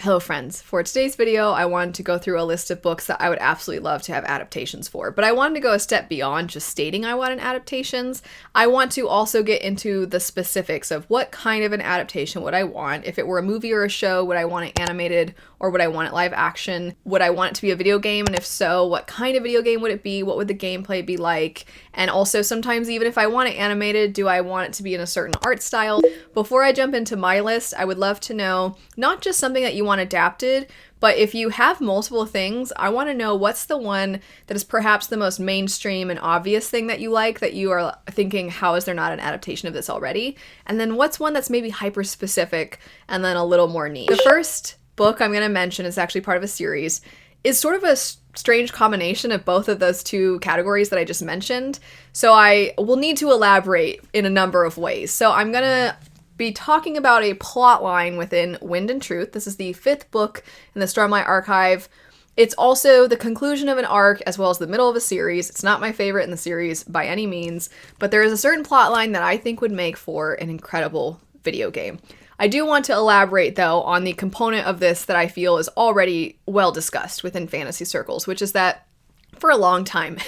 Hello friends, for today's video I wanted to go through a list of books that I would absolutely love to have adaptations for, but I wanted to go a step beyond just stating I want an adaptations. I want to also get into the specifics of what kind of an adaptation would I want. If it were a movie or a show, would I want it animated or would I want it live action? Would I want it to be a video game, and if so, what kind of video game would it be? What would the gameplay be like? And also sometimes even if I want it animated, do I want it to be in a certain art style? Before I jump into my list, I would love to know not just something that you want adapted, but if you have multiple things, I want to know what's the one that is perhaps the most mainstream and obvious thing that you like, that you are thinking, how is there not an adaptation of this already? And then what's one that's maybe hyper specific and then a little more niche? The first book I'm going to mention is actually part of a series, is sort of a strange combination of both of those two categories that I just mentioned. So I will need to elaborate in a number of ways. So I'm going to be talking about a plot line within Wind and Truth. This is the 5th book in the Stormlight Archive. It's also the conclusion of an arc as well as the middle of a series. It's not my favorite in the series by any means, but there is a certain plot line that I think would make for an incredible video game. I do want to elaborate, though, on the component of this that I feel is already well discussed within fantasy circles, which is that for a long time,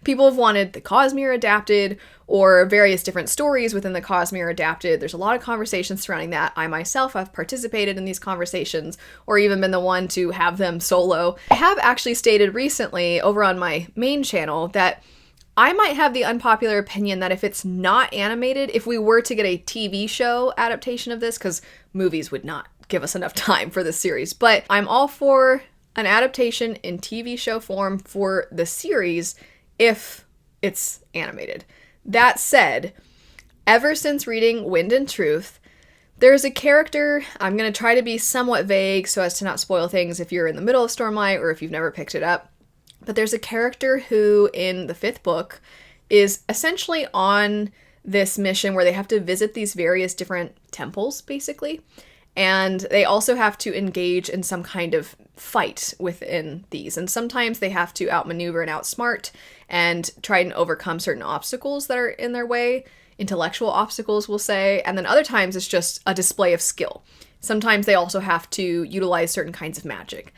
people have wanted the Cosmere adapted or various different stories within the Cosmere adapted. There's a lot of conversations surrounding that. I myself have participated in these conversations or even been the one to have them solo. I have actually stated recently over on my main channel that I might have the unpopular opinion that if it's not animated, if we were to get a TV show adaptation of this, because movies would not give us enough time for this series, but I'm all for an adaptation in TV show form for the series if it's animated. That said, ever since reading Wind and Truth, there's a character, I'm going to try to be somewhat vague so as to not spoil things if you're in the middle of Stormlight or if you've never picked it up, but there's a character who in the 5th book is essentially on this mission where they have to visit these various different temples, basically. And they also have to engage in some kind of fight within these. And sometimes they have to outmaneuver and outsmart and try and overcome certain obstacles that are in their way. Intellectual obstacles, we'll say. And then other times it's just a display of skill. Sometimes they also have to utilize certain kinds of magic.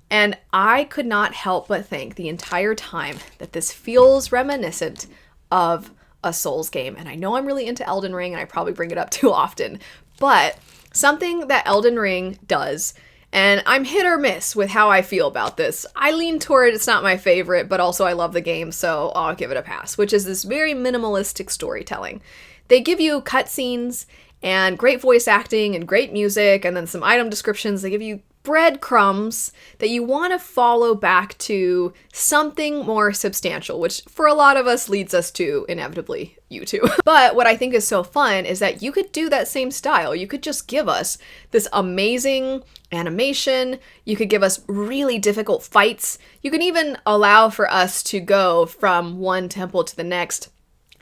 And I could not help but think the entire time that this feels reminiscent of a Souls game. And I know I'm really into Elden Ring and I probably bring it up too often, but something that Elden Ring does, and I'm hit or miss with how I feel about this. I lean toward it's not my favorite, but also I love the game, so I'll give it a pass, which is this very minimalistic storytelling. They give you cutscenes and great voice acting and great music and then some item descriptions. They give you breadcrumbs that you want to follow back to something more substantial, which for a lot of us leads us to, inevitably, YouTube. But what I think is so fun is that you could do that same style. You could just give us this amazing animation. You could give us really difficult fights. You can even allow for us to go from one temple to the next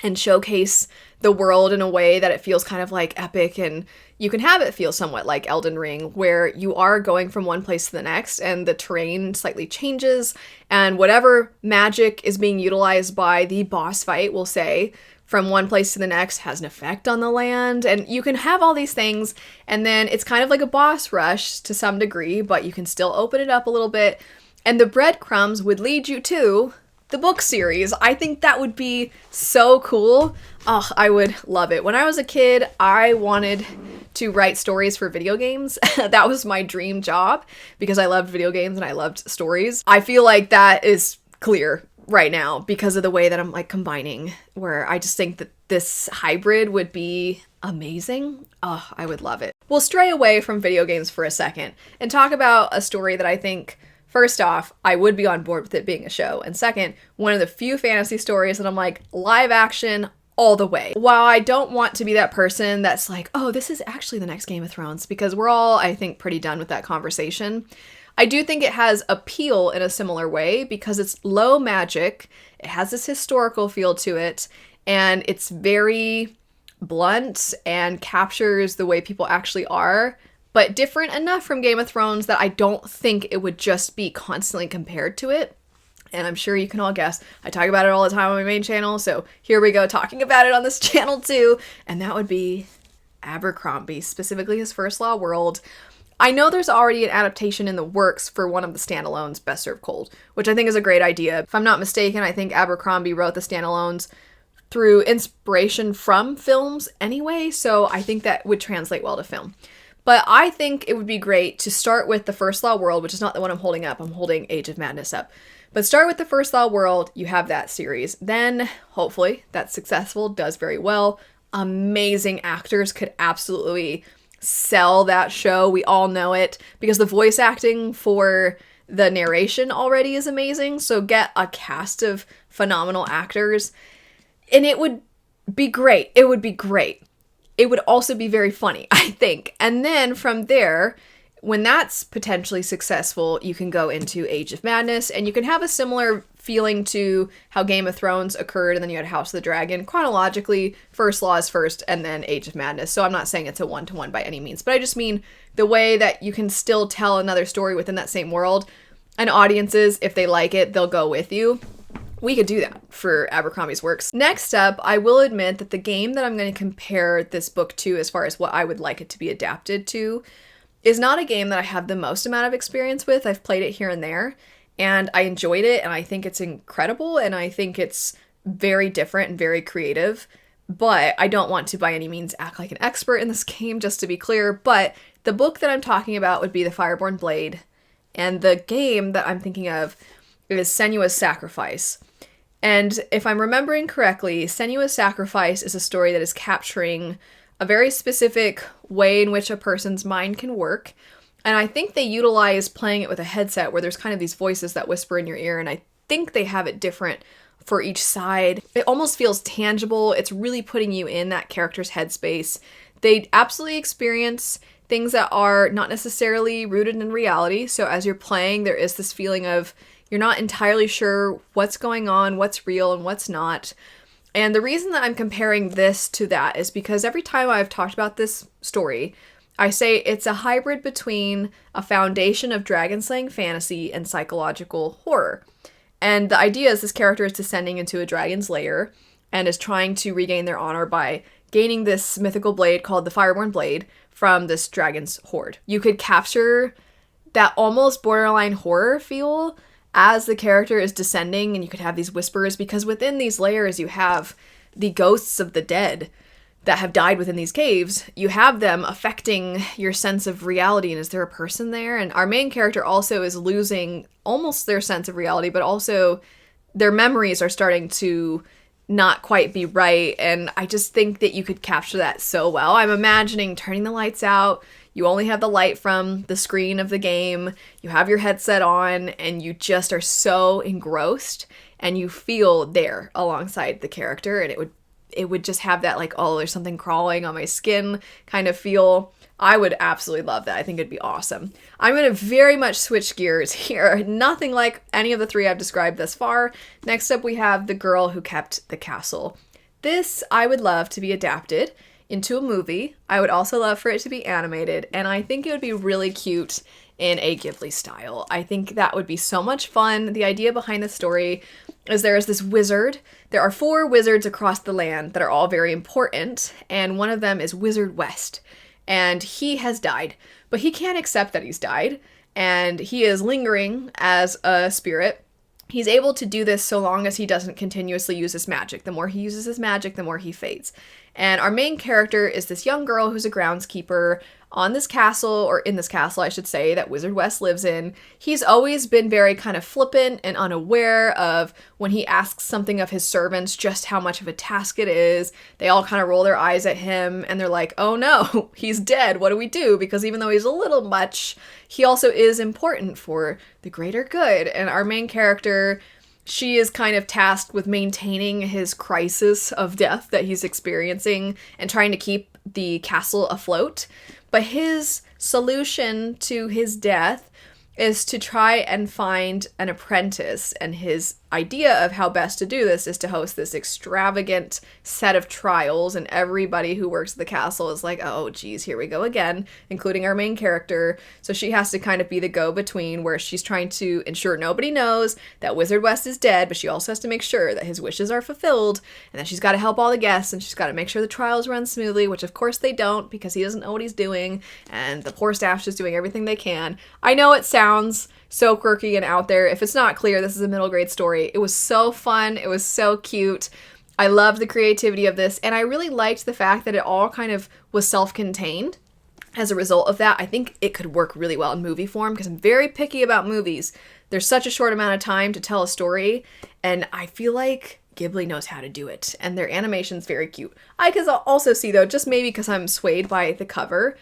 and showcase the world in a way that it feels kind of like epic, and you can have it feel somewhat like Elden Ring, where you are going from one place to the next and the terrain slightly changes, and whatever magic is being utilized by the boss fight, we'll say, from one place to the next has an effect on the land, and you can have all these things, and then it's kind of like a boss rush to some degree, but you can still open it up a little bit, and the breadcrumbs would lead you to the book series. I think that would be so cool. Oh, I would love it. When I was a kid, I wanted to write stories for video games. That was my dream job because I loved video games and I loved stories. I feel like that is clear right now because of the way that I'm like combining, where I just think that this hybrid would be amazing. Oh, I would love it. We'll stray away from video games for a second and talk about a story that I think, first off, I would be on board with it being a show. And second, one of the few fantasy stories that I'm like, live action all the way. While I don't want to be that person that's like, oh, this is actually the next Game of Thrones, because we're all, I think, pretty done with that conversation. I do think it has appeal in a similar way because it's low magic, it has this historical feel to it, and it's very blunt and captures the way people actually are, but different enough from Game of Thrones that I don't think it would just be constantly compared to it. And I'm sure you can all guess, I talk about it all the time on my main channel, so here we go talking about it on this channel too, and that would be Abercrombie, specifically his First Law world. I know there's already an adaptation in the works for one of the standalones, Best Served Cold, which I think is a great idea. If I'm not mistaken, I think Abercrombie wrote the standalones through inspiration from films anyway, so I think that would translate well to film. But I think it would be great to start with the First Law world, which is not the one I'm holding up. I'm holding Age of Madness up. But start with the First Law world, you have that series. Then, hopefully, that's successful, does very well. Amazing actors could absolutely sell that show. We all know it because the voice acting for the narration already is amazing. So get a cast of phenomenal actors and it would be great. It would be great. It would also be very funny, I think. And then from there, when that's potentially successful, you can go into Age of Madness and you can have a similar feeling to how Game of Thrones occurred and then you had House of the Dragon. Chronologically, First Law is first and then Age of Madness. So I'm not saying it's a one-to-one by any means, but I just mean the way that you can still tell another story within that same world, and audiences, if they like it, they'll go with you. We could do that for Abercrombie's works. Next up, I will admit that the game that I'm going to compare this book to as far as what I would like it to be adapted to is not a game that I have the most amount of experience with. I've played it here and there, and I enjoyed it, and I think it's incredible, and I think it's very different and very creative, but I don't want to by any means act like an expert in this game, just to be clear, but the book that I'm talking about would be the Fireborn Blade, and the game that I'm thinking of is Senua's Sacrifice. And if I'm remembering correctly, Senua's Sacrifice is a story that is capturing a very specific way in which a person's mind can work. And I think they utilize playing it with a headset where there's kind of these voices that whisper in your ear, and I think they have it different for each side. It almost feels tangible. It's really putting you in that character's headspace. They absolutely experience things that are not necessarily rooted in reality. So as you're playing, there is this feeling of you're not entirely sure what's going on, what's real and what's not. And the reason that I'm comparing this to that is because every time I've talked about this story, I say it's a hybrid between a foundation of dragon-slaying fantasy and psychological horror. And the idea is this character is descending into a dragon's lair and is trying to regain their honor by gaining this mythical blade called the Fireborn Blade from this dragon's horde. You could capture that almost borderline horror feel as the character is descending, and you could have these whispers because within these layers you have the ghosts of the dead that have died within these caves. You have them affecting your sense of reality, and is there a person there? And our main character also is losing almost their sense of reality, but also their memories are starting to not quite be right, and I just think that you could capture that so well. I'm imagining turning the lights out, you only have the light from the screen of the game, you have your headset on, and you just are so engrossed, and you feel there alongside the character, and it would just have that like, oh, there's something crawling on my skin kind of feel. I would absolutely love that. I think it'd be awesome. I'm going to very much switch gears here. Nothing like any of the three I've described thus far. Next up, we have The Girl Who Kept the Castle. This I would love to be adapted into a movie. I would also love for it to be animated, and I think it would be really cute in a Ghibli style. I think that would be so much fun. The idea behind the story is there is this wizard. There are 4 wizards across the land that are all very important, and one of them is Wizard West. And he has died, but he can't accept that he's died, and he is lingering as a spirit. He's able to do this so long as he doesn't continuously use his magic. The more he uses his magic, the more he fades. And our main character is this young girl who's a groundskeeper on this castle, or in this castle, I should say, that Wizard West lives in. He's always been very kind of flippant and unaware of when he asks something of his servants, just how much of a task it is. They all kind of roll their eyes at him, and they're like, oh no, he's dead, what do we do? Because even though he's a little much, he also is important for the greater good. And our main character, she is kind of tasked with maintaining his crisis of death that he's experiencing and trying to keep the castle afloat. But his solution to his death is to try and find an apprentice, and his idea of how best to do this is to host this extravagant set of trials, and everybody who works at the castle is like, oh geez, here we go again, including our main character. So she has to kind of be the go-between, where she's trying to ensure nobody knows that Wizard West is dead, but she also has to make sure that his wishes are fulfilled, and then she's got to help all the guests, and she's got to make sure the trials run smoothly, which of course they don't, because he doesn't know what he's doing, and the poor staff's just doing everything they can. I know it sounds so quirky and out there. If it's not clear, this is a middle grade story. It was so fun. It was so cute. I loved the creativity of this, and I really liked the fact that it all kind of was self-contained. As a result of that, I think it could work really well in movie form, because I'm very picky about movies. There's such a short amount of time to tell a story, and I feel like Ghibli knows how to do it, and their animation's very cute. I could also see, though, just maybe because I'm swayed by the cover,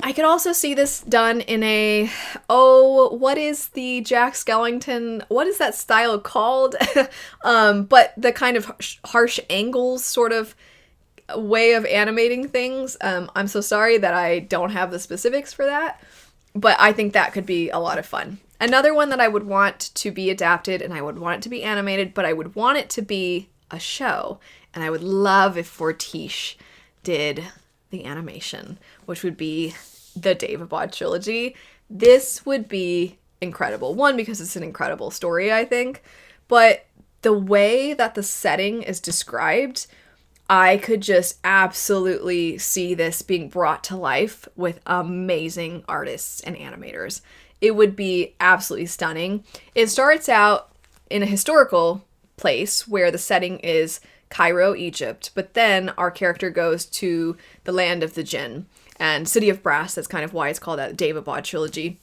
I could also see this done in a, what is the Jack Skellington, what is that style called? But the kind of harsh angles sort of way of animating things. I'm so sorry that I don't have the specifics for that, but I think that could be a lot of fun. Another one that I would want to be adapted, and I would want it to be animated, but I would want it to be a show, and I would love if Fortiche did the animation, which would be the Daevabad Trilogy. This would be incredible. One, because it's an incredible story, I think, but the way that the setting is described, I could just absolutely see this being brought to life with amazing artists and animators. It would be absolutely stunning. It starts out in a historical place where the setting is Cairo, Egypt, but then our character goes to the land of the Jinn and City of Brass. That's kind of why it's called that Daevabad Trilogy.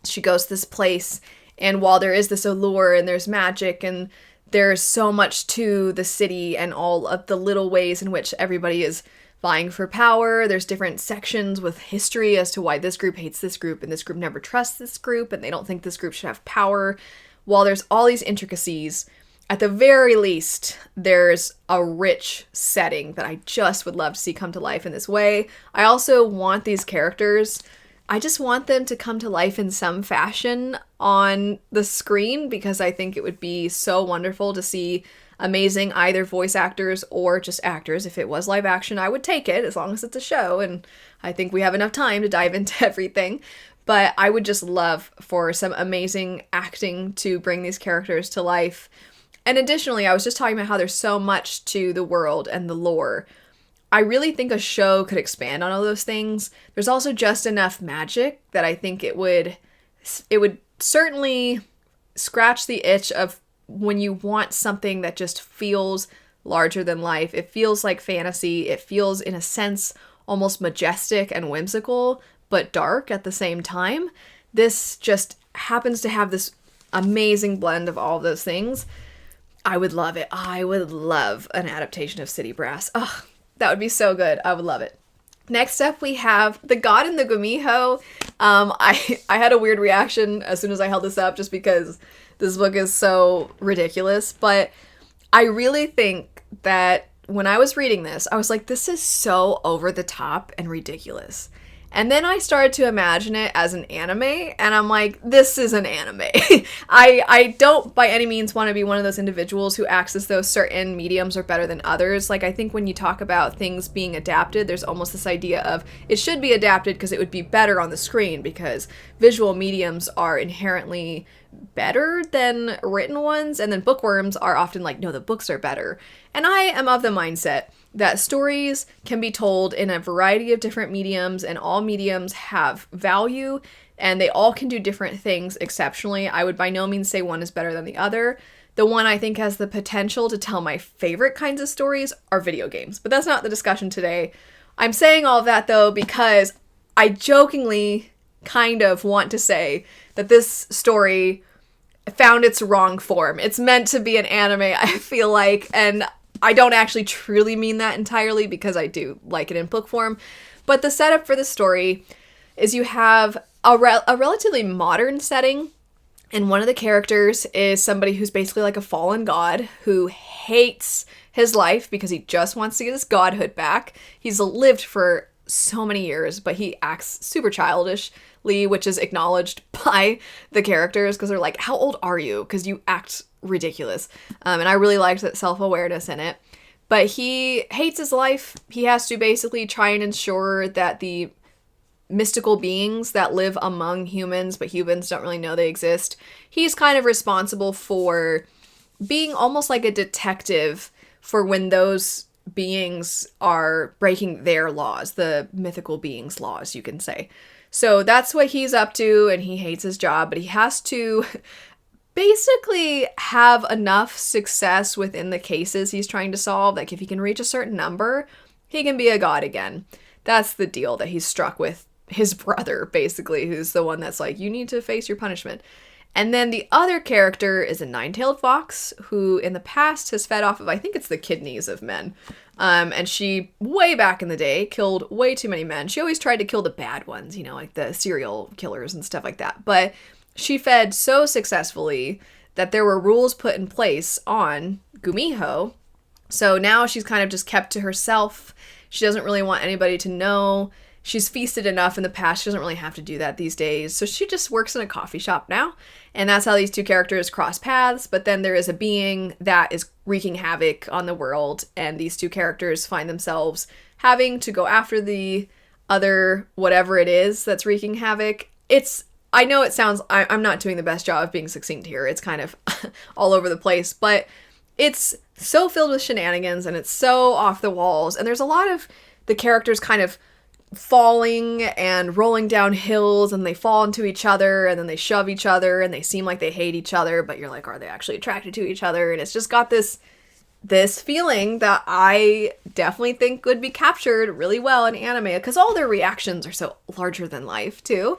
She goes to this place, and while there is this allure and there's magic and there's so much to the city and all of the little ways in which everybody is vying for power, there's different sections with history as to why this group hates this group and this group never trusts this group and they don't think this group should have power. While there's all these intricacies, at the very least, there's a rich setting that I just would love to see come to life in this way. I also want these characters, I just want them to come to life in some fashion on the screen, because I think it would be so wonderful to see amazing either voice actors or just actors. If it was live action, I would take it, as long as it's a show, and I think we have enough time to dive into everything. But I would just love for some amazing acting to bring these characters to life. And additionally, I was just talking about how there's so much to the world and the lore. I really think a show could expand on all those things. There's also just enough magic that I think it would certainly scratch the itch of when you want something that just feels larger than life. It feels like fantasy. It feels, in a sense, almost majestic and whimsical, but dark at the same time. This just happens to have this amazing blend of all of those things. I would love it. I would love an adaptation of City Brass. Oh, that would be so good. I would love it. Next up, we have The God in the Gumiho. I had a weird reaction as soon as I held this up, just because this book is so ridiculous. But I really think that when I was reading this, I was like, this is so over the top and ridiculous. And then I started to imagine it as an anime, and I'm like, this is an anime. I don't by any means want to be one of those individuals who acts as though certain mediums are better than others. Like, I think when you talk about things being adapted, there's almost this idea of it should be adapted because it would be better on the screen, because visual mediums are inherently better than written ones, and then bookworms are often like, no, the books are better. And I am of the mindset that stories can be told in a variety of different mediums, and all mediums have value, and they all can do different things exceptionally. I would by no means say one is better than the other. The one I think has the potential to tell my favorite kinds of stories are video games, but that's not the discussion today. I'm saying all of that, though, because I jokingly kind of want to say that this story found its wrong form. It's meant to be an anime, I feel like, and I don't actually truly mean that entirely, because I do like it in book form. But the setup for the story is you have a relatively modern setting, and one of the characters is somebody who's basically like a fallen god who hates his life because he just wants to get his godhood back. He's lived for so many years, but he acts super childishly, which is acknowledged by the characters because they're like, how old are you? Because you act ridiculous. And I really liked that self-awareness in it. But he hates his life. He has to basically try and ensure that the mystical beings that live among humans, but humans don't really know they exist, he's kind of responsible for being almost like a detective for when those beings are breaking their laws, the mythical beings' laws, you can say. So that's what he's up to, and he hates his job, but he has to basically have enough success within the cases he's trying to solve. Like if he can reach a certain number, he can be a god again. That's the deal that he's struck with his brother, basically, who's the one that's like, you need to face your punishment. And then the other character is a nine-tailed fox who in the past has fed off of, I think it's the kidneys of men. And she, way back in the day, killed way too many men. She always tried to kill the bad ones, you know, like the serial killers and stuff like that. But she fed so successfully that there were rules put in place on Gumiho. So now she's kind of just kept to herself. She doesn't really want anybody to know. She's feasted enough in the past. She doesn't really have to do that these days. So she just works in a coffee shop now. And that's how these two characters cross paths. But then there is a being that is wreaking havoc on the world. And these two characters find themselves having to go after the other whatever it is that's wreaking havoc. I know it sounds, I'm not doing the best job of being succinct here. It's kind of all over the place. But it's so filled with shenanigans and it's so off the walls. And there's a lot of the characters kind of falling and rolling down hills, and they fall into each other, and then they shove each other, and they seem like they hate each other, but you're like, are they actually attracted to each other? And it's just got this feeling that I definitely think would be captured really well in anime, because all their reactions are so larger than life too.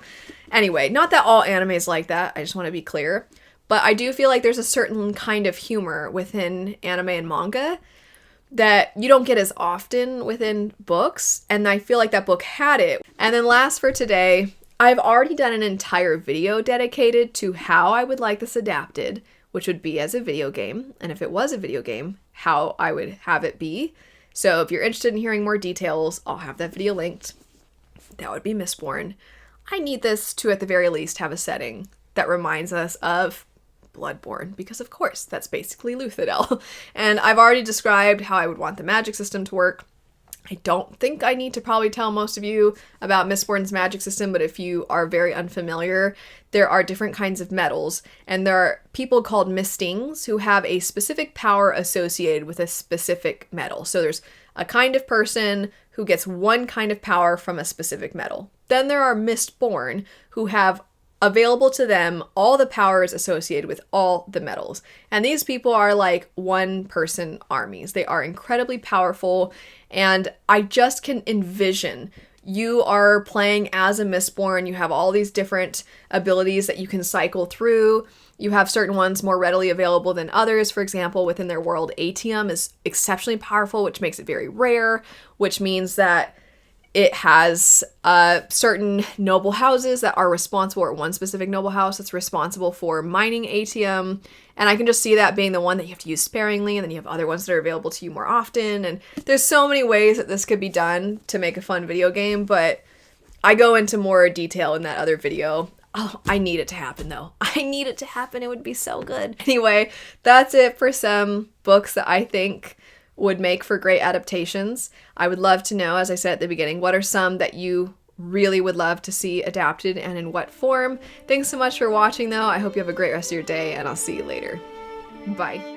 Anyway, not that all anime is like that, I just want to be clear, but I do feel like there's a certain kind of humor within anime and manga that you don't get as often within books, and I feel like that book had it. And then last for today, I've already done an entire video dedicated to how I would like this adapted, which would be as a video game, and if it was a video game, how I would have it be. So if you're interested in hearing more details, I'll have that video linked. That would be Mistborn. I need this to, at the very least, have a setting that reminds us of Bloodborne, because of course that's basically Luthadel. And I've already described how I would want the magic system to work. I don't think I need to probably tell most of you about Mistborn's magic system, but if you are very unfamiliar, there are different kinds of metals, and there are people called Mistings who have a specific power associated with a specific metal. So there's a kind of person who gets one kind of power from a specific metal. Then there are Mistborn who have available to them all the powers associated with all the metals. And these people are like one-person armies. They are incredibly powerful, and I just can envision you are playing as a Mistborn. You have all these different abilities that you can cycle through. You have certain ones more readily available than others. For example, within their world, Atium is exceptionally powerful, which makes it very rare, which means that it has certain noble houses that are responsible, or one specific noble house that's responsible for mining Atium. And I can just see that being the one that you have to use sparingly, and then you have other ones that are available to you more often. And there's so many ways that this could be done to make a fun video game, but I go into more detail in that other video. Oh, I need it to happen though. I need it to happen. It would be so good. Anyway, that's it for some books that I think would make for great adaptations. I would love to know, as I said at the beginning, what are some that you really would love to see adapted and in what form? Thanks so much for watching though. I hope you have a great rest of your day, and I'll see you later. Bye.